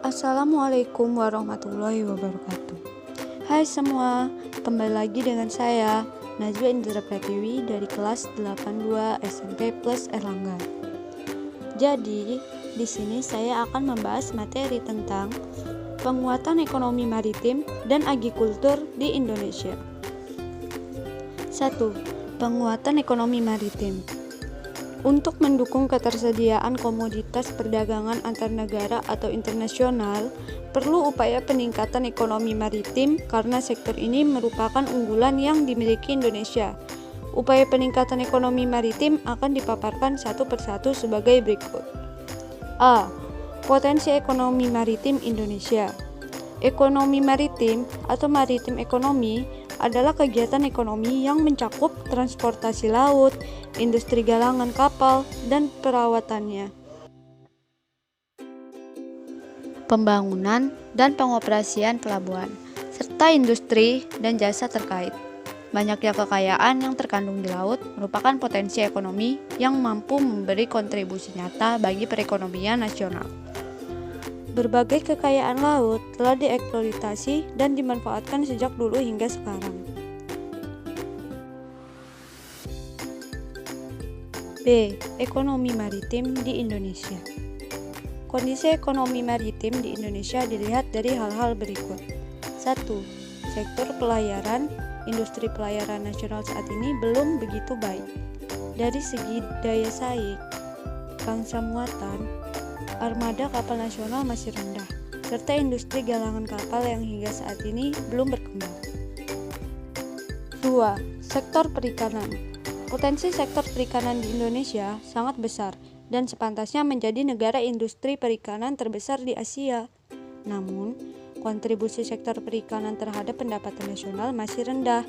Assalamualaikum warahmatullahi wabarakatuh. Hai semua, kembali lagi dengan saya Najwa Indra Pratiwi dari kelas 82 SMP Plus Erlangga. Jadi, di sini saya akan membahas materi tentang penguatan ekonomi maritim dan agrikultur di Indonesia. 1. Penguatan ekonomi maritim. Untuk mendukung ketersediaan komoditas perdagangan antar negara atau internasional, perlu upaya peningkatan ekonomi maritim karena sektor ini merupakan unggulan yang dimiliki Indonesia. Upaya peningkatan ekonomi maritim akan dipaparkan satu persatu sebagai berikut. A. Potensi ekonomi maritim Indonesia. Ekonomi maritim atau maritim ekonomi adalah kegiatan ekonomi yang mencakup transportasi laut, industri galangan kapal, dan perawatannya, pembangunan dan pengoperasian pelabuhan, serta industri dan jasa terkait. Banyaknya kekayaan yang terkandung di laut merupakan potensi ekonomi yang mampu memberi kontribusi nyata bagi perekonomian nasional. Berbagai kekayaan laut telah dieksploitasi dan dimanfaatkan sejak dulu hingga sekarang. B. Ekonomi maritim di Indonesia. Kondisi ekonomi maritim di Indonesia dilihat dari hal-hal berikut. 1. Sektor pelayaran. Industri pelayaran nasional saat ini belum begitu baik. Dari segi daya saing, bangsa muatan, armada kapal nasional masih rendah, serta industri galangan kapal yang hingga saat ini belum berkembang. 2. Sektor perikanan. Potensi sektor perikanan di Indonesia sangat besar dan sepantasnya menjadi negara industri perikanan terbesar di Asia. Namun, kontribusi sektor perikanan terhadap pendapatan nasional masih rendah.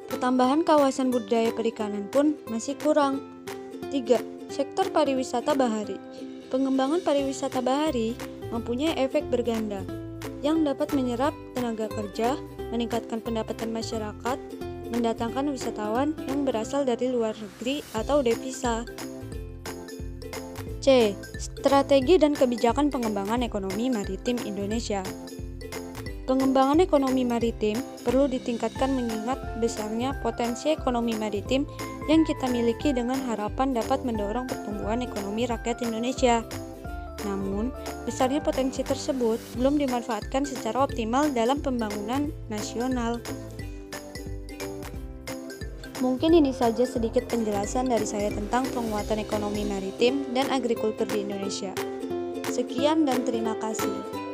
Pertambahan kawasan budidaya perikanan pun masih kurang. 3. Sektor pariwisata bahari. Pengembangan pariwisata bahari mempunyai efek berganda yang dapat menyerap tenaga kerja, meningkatkan pendapatan masyarakat, mendatangkan wisatawan yang berasal dari luar negeri atau devisa. C. Strategi dan kebijakan pengembangan ekonomi maritim Indonesia. Pengembangan ekonomi maritim perlu ditingkatkan mengingat besarnya potensi ekonomi maritim yang kita miliki dengan harapan dapat mendorong pertumbuhan ekonomi rakyat Indonesia. Namun, besarnya potensi tersebut belum dimanfaatkan secara optimal dalam pembangunan nasional. Mungkin ini saja sedikit penjelasan dari saya tentang penguatan ekonomi maritim dan agrikultur di Indonesia. Sekian dan terima kasih.